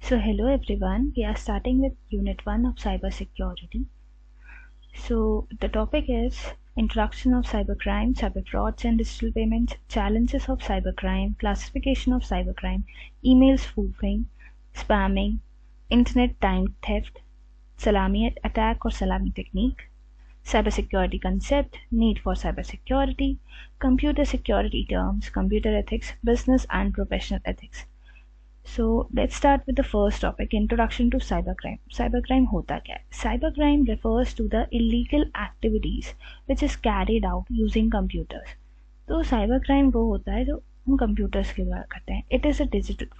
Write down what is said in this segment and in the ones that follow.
So hello everyone, we are starting with Unit 1 of Cybersecurity. So the topic is Introduction of Cybercrime, Cyber Frauds and Digital Payments, Challenges of Cybercrime, Classification of Cybercrime, Email Spoofing, Spamming, Internet Time Theft, Salami Attack or Salami Technique, Cybersecurity Concept, Need for Cybersecurity, Computer Security Terms, Computer Ethics, Business and Professional Ethics. So let's start with the first topic, Introduction to Cybercrime. Cybercrime होता क्या है? Cybercrime refers to the illegal activities which is carried out using computers. तो cybercrime वो होता है जो हम computers के द्वारा करते हैं. It is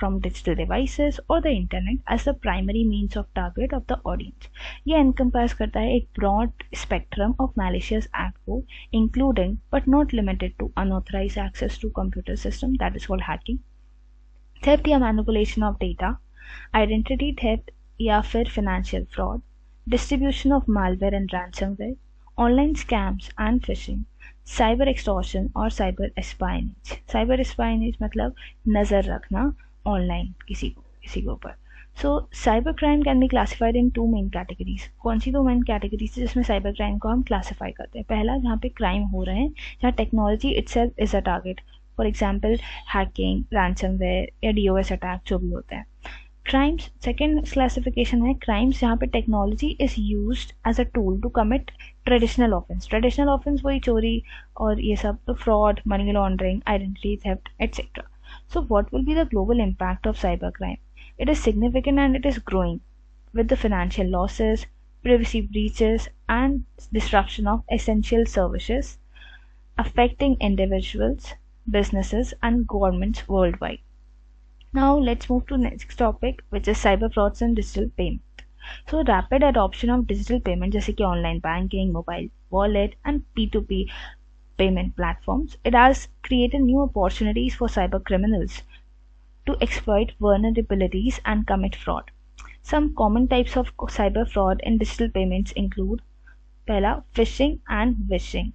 from digital devices or the internet as the primary means of target of the audience. ये encompass करता है एक broad spectrum of malicious act को, including but not limited to unauthorized access to computer system, that is called hacking, theft या manipulation of data, identity theft या फिर financial fraud, distribution of malware and ransomware, online scams and phishing, cyber extortion और cyber espionage. Cyber espionage मतलब नज़र रखना online किसी के ऊपर. So cyber crime can be classified in two main categories. कौन सी दो मेन कैटेगरीज जिसमें साइबर क्राइम को हम क्लासीफाई करते हैं? पहला, जहाँ पे क्राइम हो रहे हैं, जहाँ technology itself is a target, for example hacking, ransomware या DOS अटैक जो भी होते हैं. क्राइम्स, सेकेंड क्लासिफिकेशन है क्राइम्स जहाँ पे technology is used as a tool to commit traditional offence. Traditional offence वही चोरी और ये सब, तो fraud, money laundering, identity theft etcetera. So what will be the global impact of cyber crime? It is significant and it is growing with the financial losses, privacy breaches and disruption of essential services affecting individuals, businesses and governments worldwide. Now let's move to next topic, which is cyber frauds and digital payment. So rapid adoption of digital payment जैसे कि online banking, mobile wallet and P2P payment platforms, it has created new opportunities for cyber criminals to exploit vulnerabilities and commit fraud. Some common types of cyber fraud in digital payments include, पहला, phishing and wishing.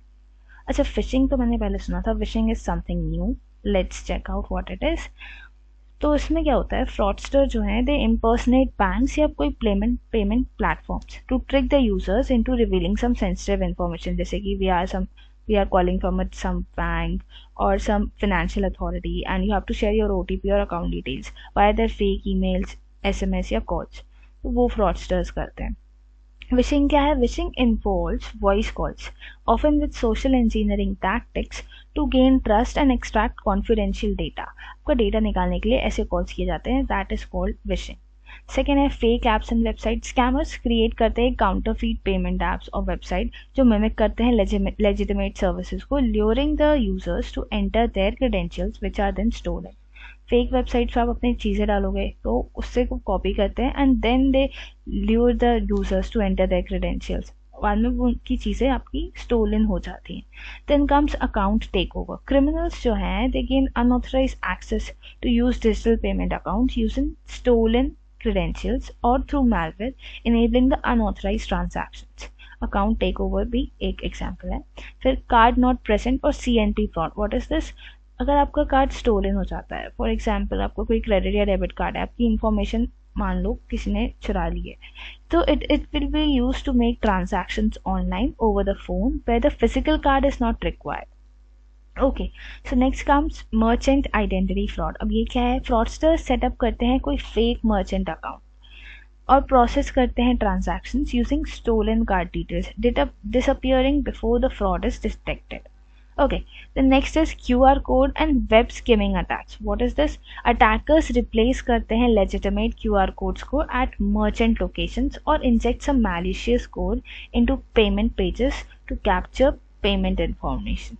अच्छा, phishing तो मैंने पहले सुना था, wishing is something new. Let's check out what it is. तो इसमें क्या होता है, fraudster जो हैं they impersonate banks या कोई payment platforms to trick the users into revealing some sensitive information, जैसे कि we are calling from some bank or some financial authority and you have to share your OTP or account details via their fake emails, SMS या calls. तो वो fraudsters करते हैं. Wishing क्या है? Wishing involves voice calls, often with social engineering tactics to gain trust and extract confidential data. आपका data निकालने के लिए ऐसे कॉल्स किए जाते हैं. That is called wishing. Second है fake apps and website. Scammers create करते हैं काउंटरफीट पेमेंट एप्स और वेबसाइट जो मिमिक करते हैं लेजिटिमेट सर्विसेज को, luring the users to enter their credentials which are then stolen. Fake website पर आप अपनी चीज़ें डालोगे तो उससे कॉपी करते हैं and then they lure the users to enter their credentials. बाद में उनकी चीज़ें आपकी स्टोलन हो जाती हैं. Then comes account takeover. Criminals जो हैं they gain unauthorised access to use digital payment accounts using stolen credentials or through malware, enabling the unauthorized transactions. Account takeover भी एक example है. फिर card not present और CNP fraud. What is this? अगर आपका card stolen हो जाता है, फॉर एग्जाम्पल आपका कोई क्रेडिट या डेबिट कार्ड है, आपकी इंफॉर्मेशन मान लो किसी ने चुरा ली है, तो it will be used to make transactions online over the phone where the physical card is not required. Okay, so next comes merchant identity fraud. अब ये क्या है? फ्रॉडस्टर्स सेटअप करते हैं कोई फेक मर्चेंट अकाउंट और प्रोसेस करते हैं transactions using stolen card details, disappearing before the fraud is detected. Okay, the next is QR code and web skimming attacks. What is this? Attackers replace करते हैं legitimate QR codes को at merchant locations और inject some malicious code into payment pages to capture payment information.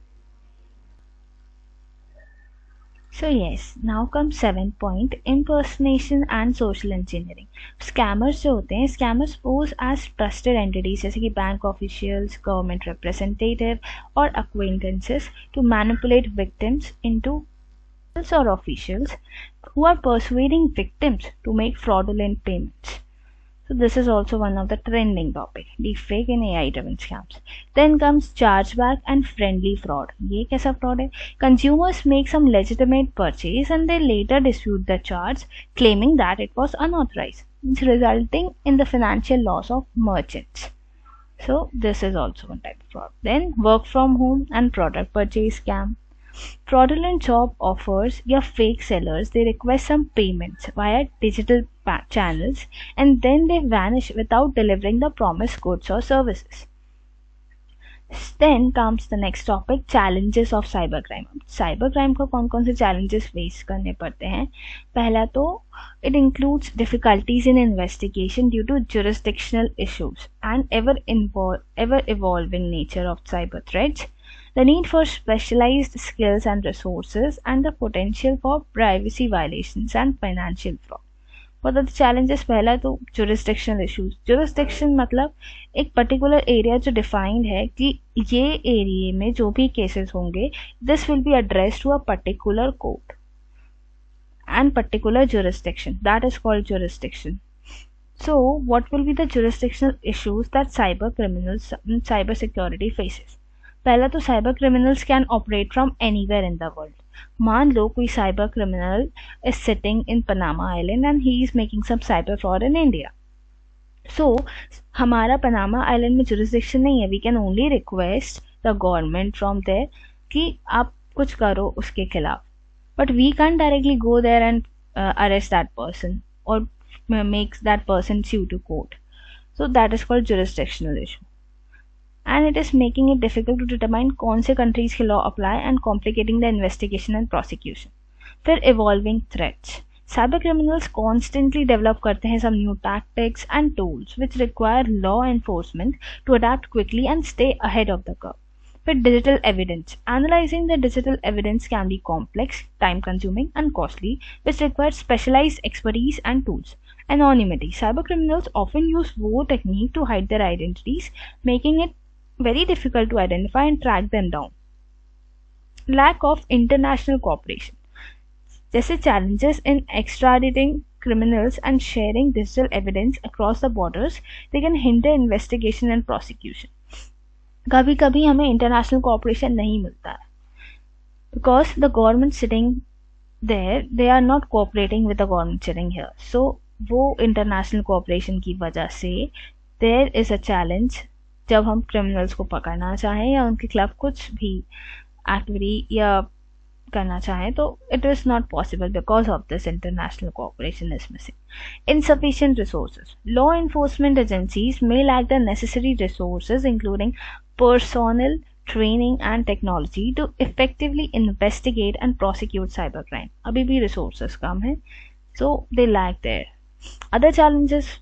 So yes, now comes 7th point, impersonation and social engineering. Scammers जो होते हैं, scammers pose as trusted entities जैसे कि bank officials, government representative और acquaintances to manipulate victims into or officials who are persuading victims to make fraudulent payments. So this is also one of the trending topic, deepfake and AI driven scams. Then comes chargeback and friendly fraud. ये कैसा fraud है? Consumers make some legitimate purchase and they later dispute the charge, claiming that it was unauthorized, resulting in the financial loss of merchants. So this is also one type of fraud. Then work from home and product purchase scam. Fraudulent job offers या fake sellers, they request some payments via digital channels and then they vanish without delivering the promised goods or services. Then comes the next topic, challenges of cybercrime. Cybercrime को कौन कौन से challenges face करने पड़ते हैं? पहला तो it includes difficulties in investigation due to jurisdictional issues and ever evolving nature of cyber threats, the need for specialized skills and resources, and the potential for privacy violations and financial fraud. What are the challenges? पहला तो jurisdictional issues. Jurisdiction मतलब एक particular area जो defined है कि ये area में जो भी cases होंगे, this will be addressed to a particular court and particular jurisdiction. That is called jurisdiction. So what will be the jurisdictional issues that cyber security faces? पहला तो cyber criminals can operate from anywhere in the world. मान लो कोई cyber criminal is sitting in Panama island and he is making some cyber fraud in India. So हमारा Panama island में jurisdiction नहीं है. We can only request the government from there कि आप कुछ करो उसके खिलाफ, but we can directly go there and arrest that person और make that person sue to court. So that is called jurisdictional issue. And it is making it difficult to determine कौन से countries के law apply and complicating the investigation and prosecution. फिर evolving threats. Cyber criminals constantly develop करते हैं some new tactics and tools which require law enforcement to adapt quickly and stay ahead of the curve. फिर digital evidence. Analyzing the digital evidence can be complex, time consuming and costly, which requires specialized expertise and tools. Anonymity. Cyber criminals often use war technique to hide their identities, making it very difficult to identify and track them down. Lack of international cooperation. जैसे challenges in extraditing criminals and sharing digital evidence across the borders, they can hinder investigation and prosecution. कभी कभी हमें international cooperation नहीं मिलता है because the government sitting there, they are not cooperating with the government sitting here. So वो international cooperation की वजह से there is a challenge जब हम क्रिमिनल्स को पकड़ना चाहें या उनके खिलाफ कुछ भी एक्टिविटी या करना चाहें तो it is not possible because of this international cooperation is missing. Insufficient resources. Law enforcement agencies may lack the necessary resources including personnel, training and technology to effectively investigate and prosecute cybercrime. अभी भी resources कम हैं, so they lack there. Other challenges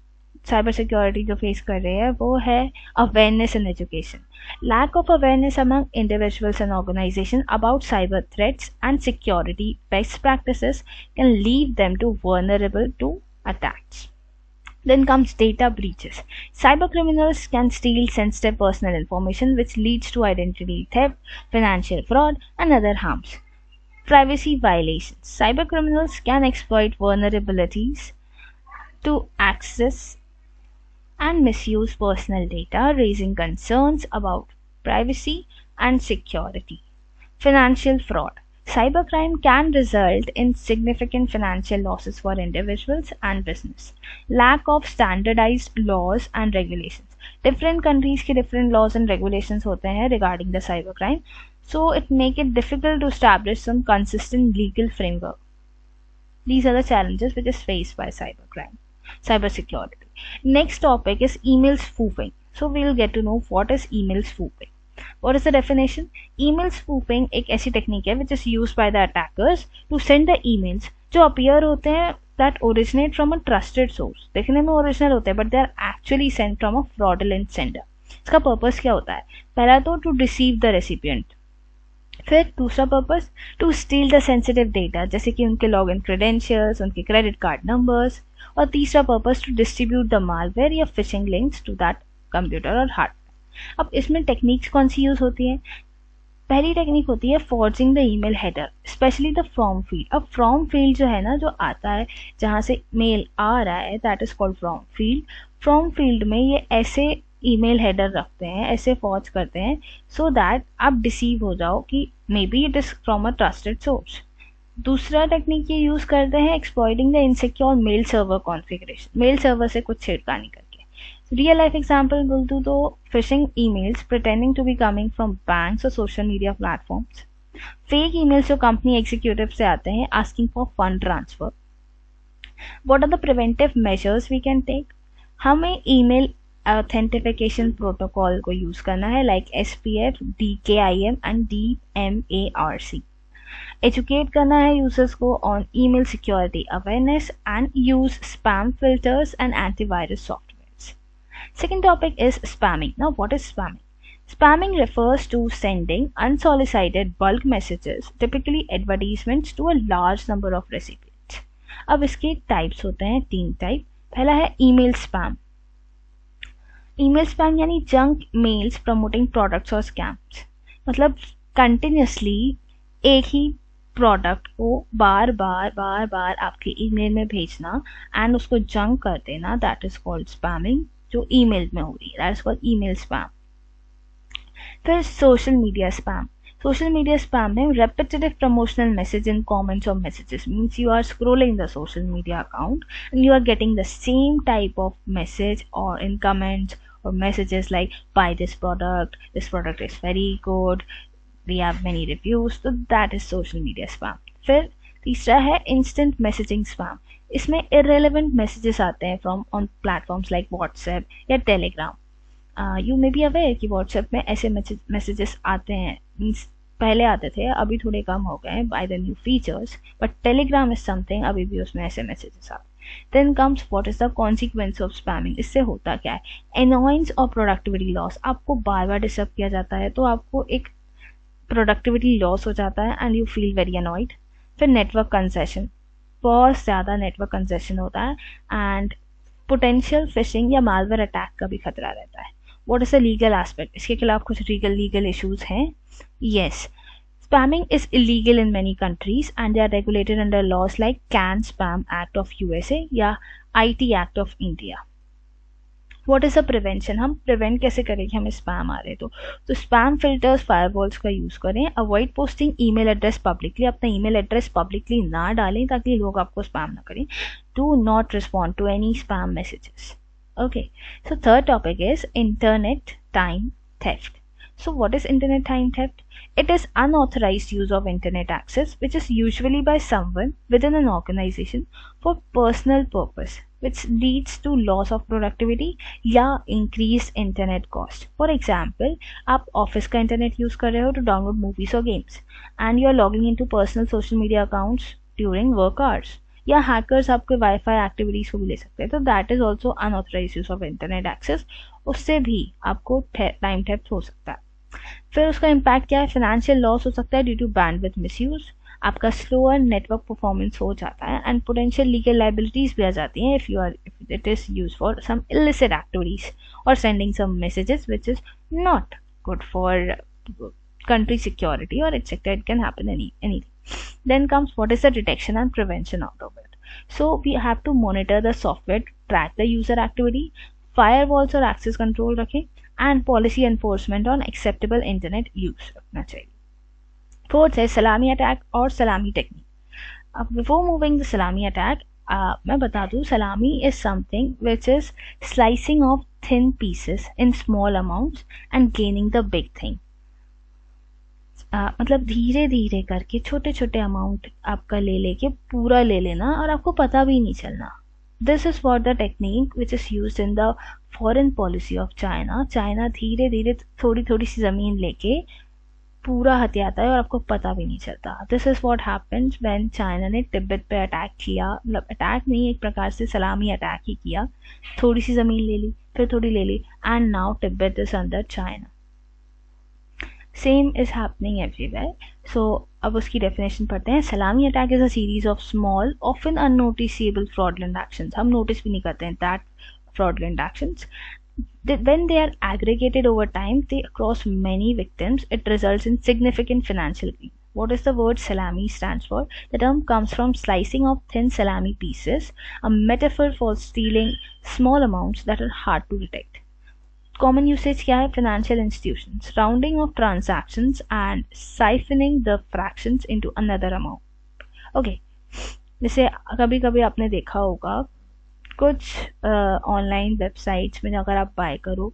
cyber security जो face कर रहे हैं वो है awareness and education. Lack of awareness among individuals and organisation about cyber threats and security best practices can leave them to vulnerable to attacks. Then comes data breaches. Cyber criminals can steal sensitive personal information which leads to identity theft, financial fraud and other harms. Privacy violations. Cyber criminals can exploit vulnerabilities to access and misuse personal data, raising concerns about privacy and security. Financial fraud. Cybercrime can result in significant financial losses for individuals and business. Lack of standardized laws and regulations. Different countries के different laws and regulations होते हैं regarding the cybercrime, so it make it difficult to establish some consistent legal framework. These are the challenges which is faced by cybercrime. Cybersecurity. Next topic is email spoofing. So we will get to know what is email spoofing. What is the definition? Email spoofing एक ऐसी technique है which is used by the attackers to send the emails जो appear होते हैं that originate from a trusted source. देखने में original होते हैं but they are actually sent from a fraudulent sender. इसका पर्पस क्या होता है? पहला तो to deceive the recipient. फिर दूसरा purpose to steal the sensitive data जैसे कि उनके लॉगिन क्रेडेंशियल्स, उनके क्रेडिट कार्ड नंबर्स, और तीसरा purpose to distribute the malware या phishing links to that computer और हार्डवेयर. अब इसमें टेक्निक्स कौन सी यूज होती है? पहली टेक्निक होती है forging the email header, specially the from field. अब फ्रॉम फील्ड जो है ना, जो आता है जहाँ से मेल आ रहा है, that is called from field. From field में ये ऐसे ईमेल हेडर रखते हैं, ऐसे फॉर्ज करते हैं सो दैट आप डिसीव हो जाओ कि maybe it is from a trusted source. दूसरा टेक्निक ये यूज करते हैं exploiting the insecure mail server configuration, mail server से कुछ छेड़खानी करके। रियल लाइफ एग्जाम्पल बोल दूँ तो phishing emails pretending to be coming from banks और social media platforms, fake emails जो कंपनी एग्जीक्यूटिव से आते हैं asking for fund transfer. What are the preventive measures we can take? हमें ईमेल ऑथेंटिफिकेशन प्रोटोकॉल को यूज करना है, like SPF, DKIM and DMARC। Educate करना है यूजर्स को on email security awareness and use spam filters and antivirus software. Second topic is spamming. Now, what is spamming? Spamming refers to sending unsolicited bulk messages, typically advertisements, to a large number of recipients. अब इसके types होते हैं, 3 type. पहला है email spam. Email spam यानी junk mails promoting products और scams, मतलब continuously एक ही प्रोडक्ट को बार बार आपके ईमेल में भेजना एंड उसको जंक कर देना, दैट इज कॉल्ड स्पैमिंग, जो ईमेल में हो रही है, that is called email spam. फिर social media spam. Social media spam में repetitive promotional message in comments or messages, means you are scrolling the social media account and you are getting the same type of message or in comments or messages like buy this product is very good, we have many reviews, so that is social media spam. फिर तीसरा है instant messaging spam। इसमें irrelevant messages आते हैं from on platforms like WhatsApp या Telegram। You may be aware कि WhatsApp में ऐसे messages आते हैं, means पहले आते थे, अभी थोड़े कम हो गए by the new features, but Telegram is something, अभी भी उसमें ऐसे messages आते हैं। Then comes what is the consequence of spamming। इससे होता क्या है? Annoyance और productivity loss। आपको बार बार डिस्टर्ब किया जाता है तो आपको एक प्रोडक्टिविटी लॉस हो जाता है and you feel very annoyed. फिर नेटवर्क कंसेशन, बहुत ज़्यादा नेटवर्क कंसेशन होता है एंड पोटेंशियल फिशिंग या मालवेयर अटैक का भी खतरा रहता है। What is the legal aspect? इसके खिलाफ कुछ लीगल इश्यूज हैं। Yes, spamming is illegal in many countries and they are regulated under laws like Can Spam Act of USA या IT Act of India। What is the prevention? हम prevent कैसे करें कि हमें स्पैम आ रहे तो स्पैम फिल्टर्स, फायरवॉल्स का यूज करें। Avoid posting email address publicly, अपना ईमेल एड्रेस पब्लिकली ना डालें ताकि लोग आपको स्पैम ना करें। Do not respond to any spam messages. Okay, so third topic is internet time theft. So what is internet time theft? It is unauthorized use of internet access which is usually by someone within an organization for personal purpose, which leads to loss of productivity या increased internet cost. For example, आप office का internet use कर रहे हो to download movies or games and you are logging into personal social media accounts during work hours, या hackers आपके wifi activities को भी ले सकते हैं, तो that is also unauthorised use of internet access. उससे भी आपको टाइम थेफ्ट हो सकता है। फिर उसका इम्पैक्ट क्या है? फाइनेंशियल लॉस हो सकता है ड्यू टू बैंडविड्थ मिसयूज, आपका स्लोअर नेटवर्क परफॉर्मेंस हो जाता है एंड पोटेंशियल लीगल लायबिलिटीज भी आ जाती हैं if it is use for some illicit activities और sending some messages which is not good for country security or etc. It can happen anything. Then comes what is the detection and prevention out of it. So we have to monitor the software to track the user activity, firewalls और access control रखें and policy enforcement on acceptable internet use रखना चाहिए. Fourth है सलामी attack और सलामी technique. अब before moving the salami attack, मैं बता दूँ सलामी is something which is slicing of thin pieces in small amounts and gaining the big thing. मतलब धीरे धीरे करके छोटे छोटे अमाउंट आपका ले लेके पूरा ले लेना और आपको पता भी नहीं चलना. This is what the technique which is used in the foreign policy of China. China धीरे धीरे थोड़ी थोड़ी सी जमीन लेके पूरा हथियाता है और आपको पता भी नहीं चलता. This is what happens when China ने तिब्बत पे अटैक किया. मतलब अटैक नहीं, एक प्रकार से सलामी अटैक ही किया. थोड़ी सी जमीन ले ली, फिर थोड़ी ले ली, and now Tibet is under China. Same is happening everywhere. So अब उसकी डेफिनेशन पढ़ते हैं. Salami attack is a series of small often unnoticeable fraudulent actions. हम नोटिस भी नहीं करते हैं that fraudulent actions When they are aggregated over time, they across many victims, it results in significant financial gain. What does the word salami stands for? The term comes from slicing of thin salami pieces, a metaphor for stealing small amounts that are hard to detect. Common usage क्या है? Financial institutions, rounding of transactions and siphoning the fractions into another amount. Okay, जैसे कभी कभी आपने देखा होगा कुछ online websites में अगर आप बाय करो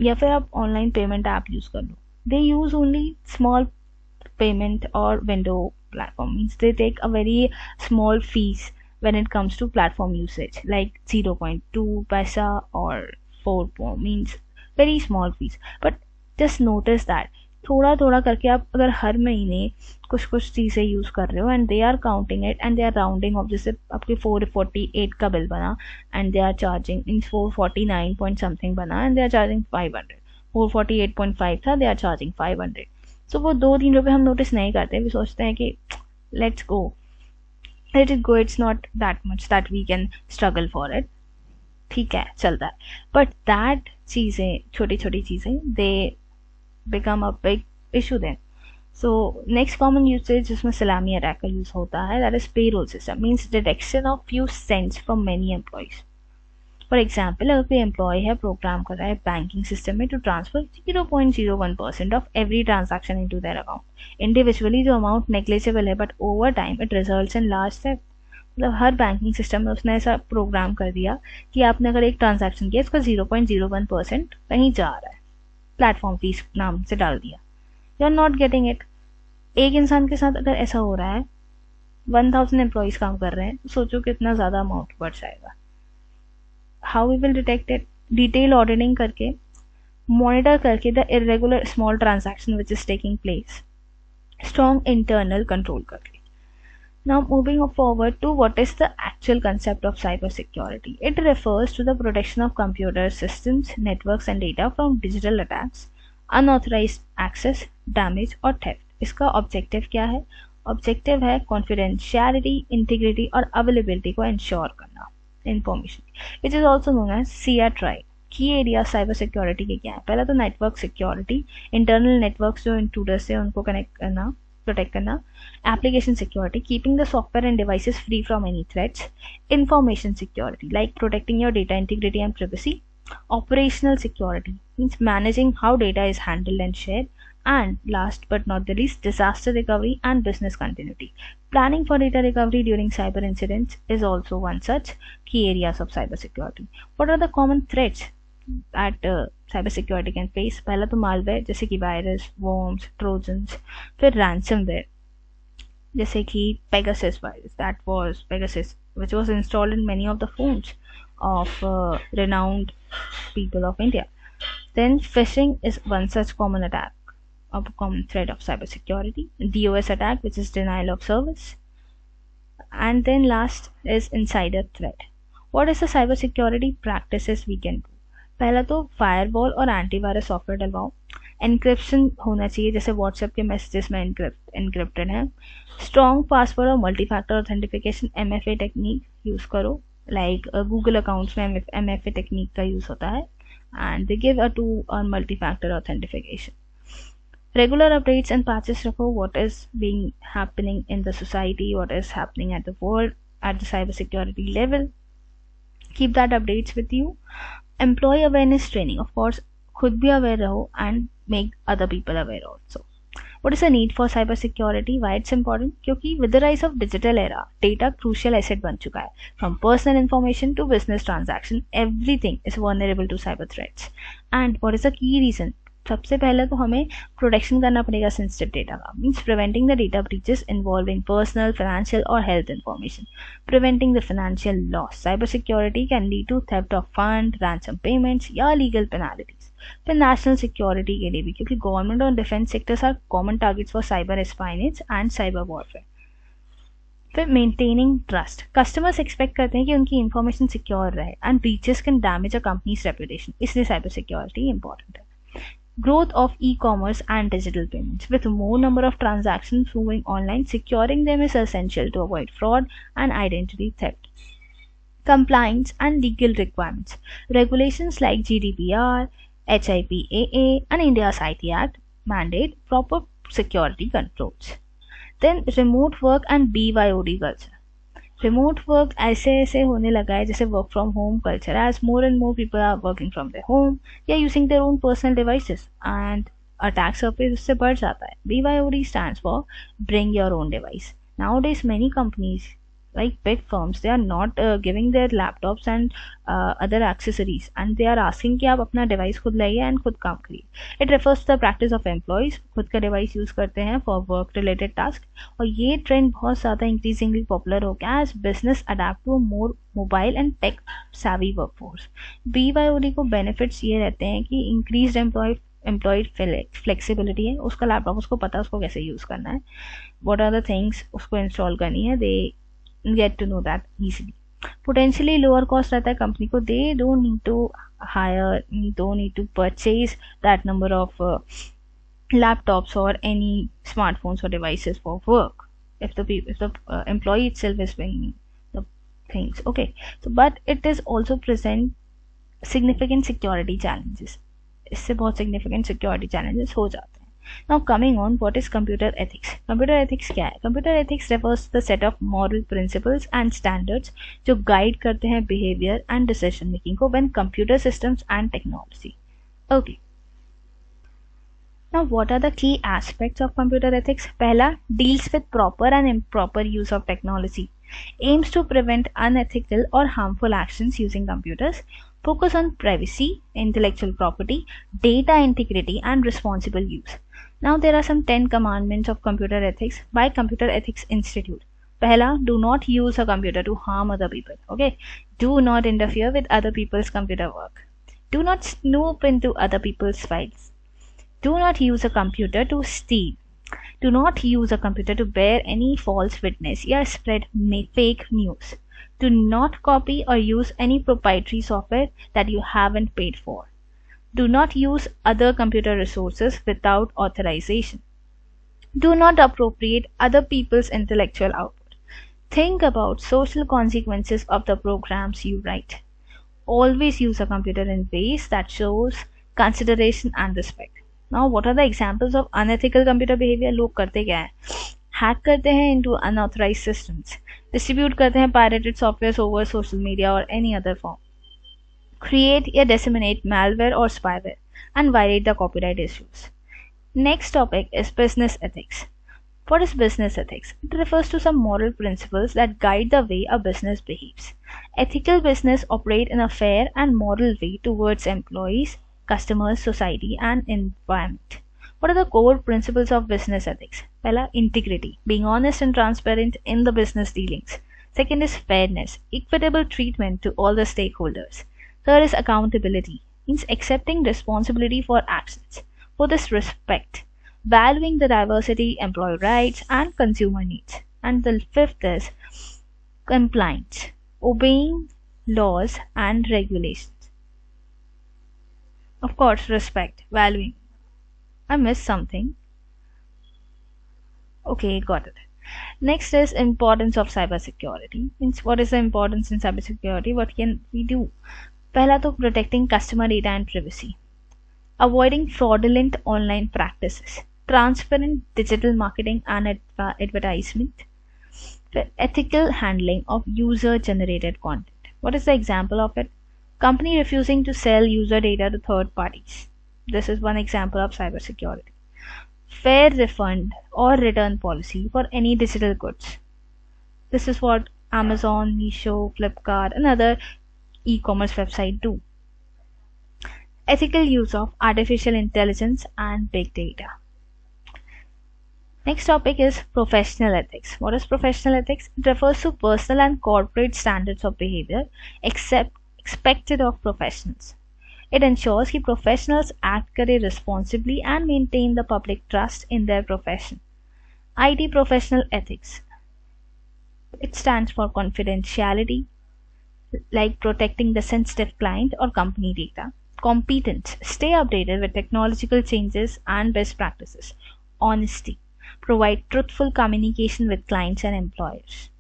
या फिर आप ऑनलाइन पेमेंट ऐप यूज कर लो, they use only small payment or window platform, means they take a very small fees when it comes to platform usage, like 0.2 paisa or 4 means very small fees. But just notice that थोड़ा थोड़ा करके आप अगर हर महीने कुछ कुछ चीज़ें use कर रहे हो and they are counting it and they are rounding off, जैसे आपके 448 का बिल बना and they are charging in 449 point something बना एंड दे आर चार्जिंग 500, 448.5 था, दे आर चार्जिंग 500. सो वो 2-3 रुपये हम नोटिस नहीं करते, भी सोचते हैं कि let's go, let it go, it's not that much that we can struggle for it, ठीक है चलता है. बट दैट चीज़ें, छोटी छोटी चीज़ें, they become a big issue then. So next common usage जिसमें सलामी अटैक का यूज होता है, that is payroll system, means deduction of few cents from many employees. For example, अगर कोई एम्प्लॉय है प्रोग्राम कर रहा है बैंकिंग सिस्टम में to transfer 0.01% of every transaction into their account. Individually जो अमाउंट नेग्लिजिबल है, but over time it results in large theft. मतलब हर बैंकिंग सिस्टम में उसने ऐसा प्रोग्राम कर दिया कि आपने अगर एक ट्रांजैक्शन किया, इसका 0.01% कहीं जा रहा है, प्लेटफॉर्म फीस नाम से डाल दिया, you are not getting it. एक इंसान के साथ अगर ऐसा हो रहा है, 1000 एम्प्लॉयज काम कर रहे हैं, तो सोचो कितना ज़्यादा अमाउंट बढ़ जाएगा. How we will detect it? Detail auditing करके, मॉनिटर करके the irregular small transaction which is taking place, strong internal control करके. Now moving forward to what is the actual concept of cybersecurity. It refers to the protection of computer systems, networks and data from digital attacks, unauthorized access, damage और theft. इसका objective क्या है? Objective है confidentiality, integrity और availability को ensure करना information, which is also known as CRTRI. की area cyber security के क्या है? पहला तो नेटवर्क सिक्योरिटी, इंटरनल नेटवर्क्स जो इंट्रूडर से उनको कनेक्ट करना, प्रोटेक्ट करना. Application security, keeping the software end devices free from any threats. Information security, like protecting your data integrity and privacy. Operational security means managing how data is handled and shared. And last but not the least, disaster recovery and business continuity. Planning for data recovery during cyber incidents is also one such key areas of cybersecurity. What are the common threats that cybersecurity can face? पहला तो malware जैसे कि virus, worms, trojans. फिर ransomware जैसे कि Pegasus virus, that was Pegasus, which was installed in many of the phones of renowned people of India. Then phishing is one such common attack, a common threat of cybersecurity. DOS attack, which is denial of service. And then last is insider threat. What is the cybersecurity practices we can do? पहला तो firewall और antivirus software डलवाओ. Encryption होना चाहिए, जैसे WhatsApp के messages में encrypted है. Strong password और multi factor authentification MFA technique use करो, लाइक गूगल अकाउंट्स में MFA टेक्निक का यूज़ होता है एंड दे गिव अ 2 और multi factor authentification. Regular updates and patches रखो, what is being happening in the society, what is happening at the world at the cybersecurity level. Keep that updates with you. Employee awareness training, of course, खुद भी aware रहो and make other people aware also. What is the need for cybersecurity? Why it's important? क्योंकि with the rise of digital era, data crucial asset बन चुका है. From personal information to business transaction, everything is vulnerable to cyber threats. And what is the key reason? सबसे पहले तो हमें protection करना पड़ेगा सेंसिटिव डेटा का, means preventing the data breaches involving personal, financial और health information. Preventing the financial loss. Cyber security can lead to theft of fund, ransom payments या legal penalties. फिर नेशनल सिक्योरिटी के लिए भी, क्योंकि गवर्नमेंट और defence sectors are common targets for cyber espionage and cyber warfare. फिर maintaining trust. Customers expect करते हैं कि उनकी इंफॉर्मेशन सिक्योर रहे and breaches can damage a companies reputation, इसलिए साइबर सिक्योरिटी इंपॉर्टेंट है. Growth of e-commerce and digital payments. With more number of transactions moving online, securing them is essential to avoid fraud and identity theft. Compliance and legal requirements. Regulations like GDPR, HIPAA, and India's IT Act mandate proper security controls. Then remote work and BYOD culture. Remote work ऐसे ऐसे होने लगा है जैसे work from home culture as more and more people are working from their home या using their own personal devices and attack surface उससे बढ़ जाता है. BYOD stands for bring your own device. Nowadays many companies like big firms they are not giving their laptops and other accessories and they are asking कि आप अपना device खुद लाइए and खुद काम करिए. It refers to the practice of employees खुद का device use करते हैं for work related task और ये trend बहुत ज़्यादा increasingly popular हो गया as business adapt to a more mobile and tech savvy workforce. BYOD को benefits ये रहते हैं कि increased employee flexibility है. उसका लैपटॉप उसको पता है उसको कैसे यूज़ करना है, what are the things उसको इंस्टॉल करनी है, they get to know that easily. Potentially lower cost रहता है कंपनी को. they don't need to hire, don't need to purchase that number of laptops or any smartphones or devices for work if the employee itself is bringing the things. Okay, so but it is also present significant security challenges. इससे बहुत significant security challenges हो जाते हैं. Now coming on, what is computer ethics? Computer ethics क्या है? Computer ethics refers to the set of moral principles and standards जो guide करते हैं behavior and decision making को when computer systems and technology. Okay. Now what are the key aspects of computer ethics? पहला, deals with proper and improper use of technology. Aims to prevent unethical or harmful actions using computers. Focus on privacy, intellectual property, data integrity and responsible use. Now there are some 10 commandments of computer ethics by Computer Ethics Institute. Pehla, do not use a computer to harm other people. Okay, do not interfere with other people's computer work. Do not snoop into other people's files. Do not use a computer to steal. Do not use a computer to bear any false witness or spread fake news. Do not copy or use any proprietary software that you haven't paid for. Do not use other computer resources without authorization. Do not appropriate other people's intellectual output. Think about social consequences of the programs you write. Always use a computer in ways that shows consideration and respect. Now, what are the examples of unethical computer behavior? लोग करते क्या है? Hack करते हैं into unauthorized systems. Distribute करते हैं pirated softwares over social media or any other form. Create or disseminate malware or spyware and violate the copyright issues. Next topic is business ethics. What is business ethics? It refers to some moral principles that guide the way a business behaves. Ethical business operate in a fair and moral way towards employees, customers, society and environment. What are the core principles of business ethics? Pehla, integrity, being honest and transparent in the business dealings. Second is fairness, equitable treatment to all the stakeholders. Third is accountability, means accepting responsibility for actions. Fourth is respect, valuing the diversity, employee rights and consumer needs. And the fifth is compliance, obeying laws and regulations. Of course, respect, valuing. I missed something. Okay, got it. Next is importance of cybersecurity. Means what is the importance in cybersecurity? What can we do? पहला तो protecting customer data and privacy, avoiding fraudulent online practices, transparent digital marketing and advertisement, ethical handling of user generated content. What is the example of it? Company refusing to sell user data to third parties. This is one example of cybersecurity. Fair refund or return policy for any digital goods. This is what Amazon, Meesho, Flipkart and other e-commerce websites do. Ethical use of artificial intelligence and big data. Next topic is professional ethics. What is professional ethics? It refers to personal and corporate standards of behavior expected of professionals. It ensures that professionals act responsibly and maintain the public trust in their profession. IT professional ethics. It stands for confidentiality, like protecting the sensitive client or company data. Competence. Stay updated with technological changes and best practices. Honesty. Provide truthful communication with clients and employers.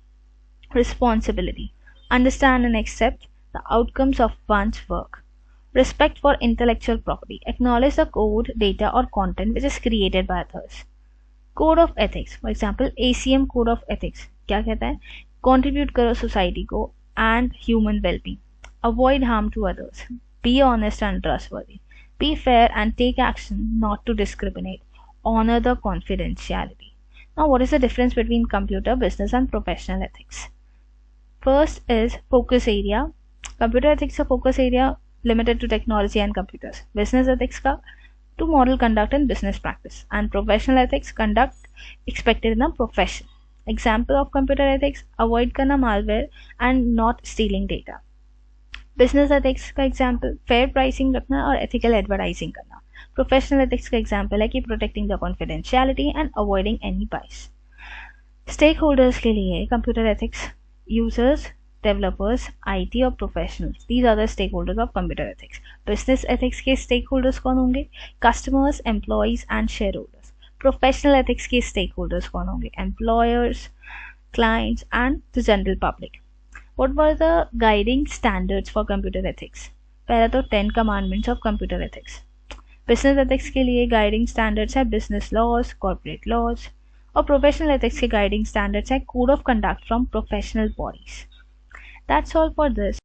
Responsibility. understand and accept the outcomes of one's work. Respect for intellectual property, acknowledge the code, data or content which is created by others. Code of ethics, for example ACM code of ethics क्या कहता है, contribute करो society को and human wellbeing, avoid harm to others, be honest and trustworthy, be fair and take action not to discriminate, honour the confidentiality. Now what is the difference between computer, business and professional ethics? First is focus area. Computer ethics का focus area limited to technology and computers. Business ethics का to model conduct in business practice, and professional ethics conduct expected in a profession. Example of computer ethics: avoid करना malware and not stealing data. Business ethics का example fair pricing रखना और ethical advertising करना. Professional ethics का example है कि protecting the confidentiality and avoiding any bias. Stakeholders के लिए computer ethics users, developers, IT और professionals. These are the stakeholders of computer ethics. Business ethics के stakeholders कौन होंगे? Customers, employees and shareholders. Professional ethics के stakeholders कौन होंगे? Employers, clients and the general public. What were the guiding standards for computer ethics? पहला तो 10 commandments of computer ethics. Business ethics के लिए guiding standards है business laws, corporate laws. और professional ethics के guiding standards है code of conduct from professional bodies. That's all for this.